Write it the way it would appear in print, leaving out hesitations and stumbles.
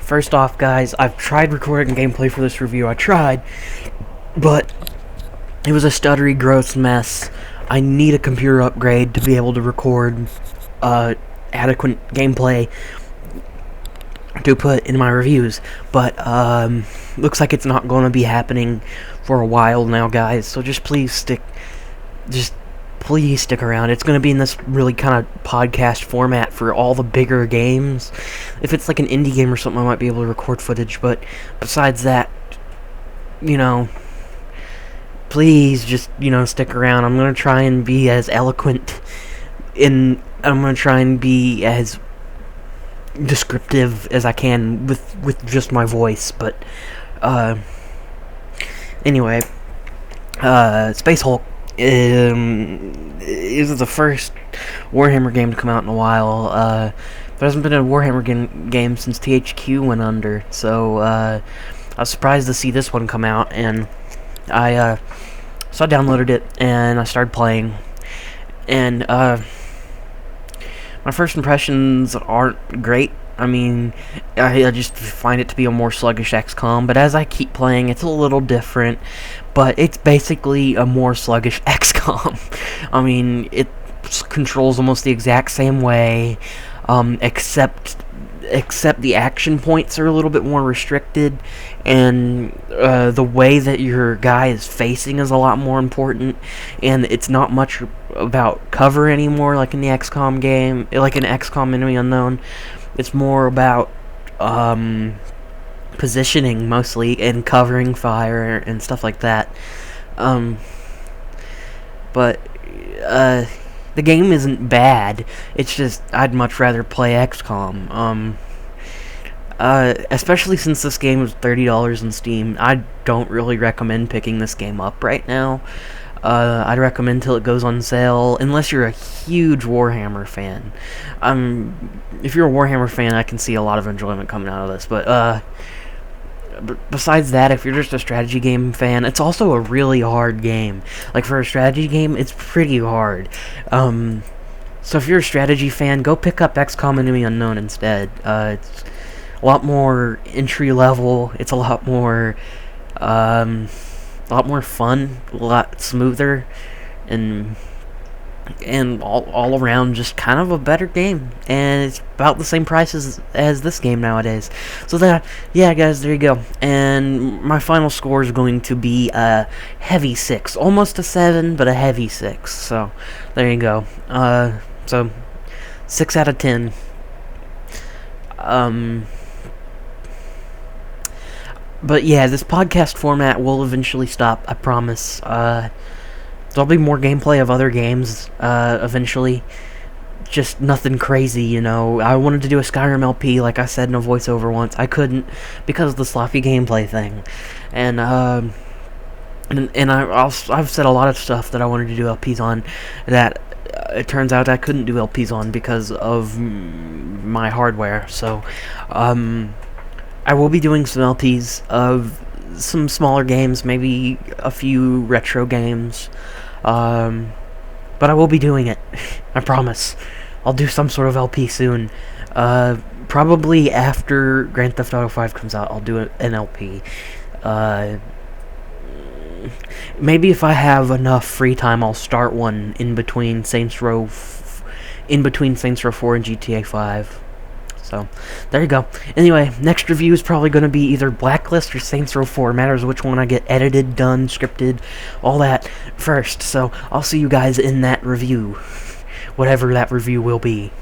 First off, guys, I've tried recording gameplay for this review. I tried, but it was a stuttery, gross mess. I need a computer upgrade to be able to record adequate gameplay to put in my reviews, but looks like it's not going to be happening for a while now, guys. So please stick around. It's going to be in this really kind of podcast format for all the bigger games. If it's like an indie game or something, I might be able to record footage, but besides that, please just, stick around. I'm going to try and be as eloquent I'm going to try and be as descriptive as I can with just my voice, but anyway, Space Hulk is the first Warhammer game to come out in a while. There hasn't been a Warhammer game since THQ went under, so I was surprised to see this one come out, and I downloaded it and I started playing, and my first impressions aren't great. I mean, I just find it to be a more sluggish XCOM, but as I keep playing, it's a little different, but it's basically a more sluggish XCOM. I mean, it controls almost the exact same way, except the action points are a little bit more restricted, and the way that your guy is facing is a lot more important, and it's not much about cover anymore like in the XCOM game, like in XCOM Enemy Unknown. It's more about positioning mostly, and covering fire and stuff like that. But the game isn't bad. It's just I'd much rather play XCOM. Especially since this game is $30 on Steam, I don't really recommend picking this game up right now. I'd recommend till it goes on sale, unless you're a huge Warhammer fan. If you're a Warhammer fan, I can see a lot of enjoyment coming out of this, but besides that, if you're just a strategy game fan, it's also a really hard game. Like, for a strategy game, it's pretty hard. So if you're a strategy fan, go pick up XCOM Enemy Unknown instead. It's a lot more entry level. It's a lot more fun, a lot smoother, and all around just kind of a better game, and it's about the same price as this game nowadays. So yeah, guys, there you go. And my final score is going to be a heavy 6, almost a 7, but a heavy 6. So there you go. So 6 out of 10. But yeah, this podcast format will eventually stop, I promise. There'll be more gameplay of other games, eventually. Just nothing crazy, I wanted to do a Skyrim LP, like I said in a voiceover once. I couldn't, because of the sloppy gameplay thing. And I've said a lot of stuff that I wanted to do LPs on that it turns out I couldn't do LPs on because of my hardware. So, I will be doing some LPs of some smaller games, maybe a few retro games, but I will be doing it. I promise. I'll do some sort of LP soon. Probably after Grand Theft Auto 5 comes out, I'll do an LP. Maybe if I have enough free time, I'll start one in between Saints Row 4 and GTA 5. So, there you go. Anyway, next review is probably going to be either Blacklist or Saints Row 4. Matters which one I get edited, done, scripted, all that first. So, I'll see you guys in that review. Whatever that review will be.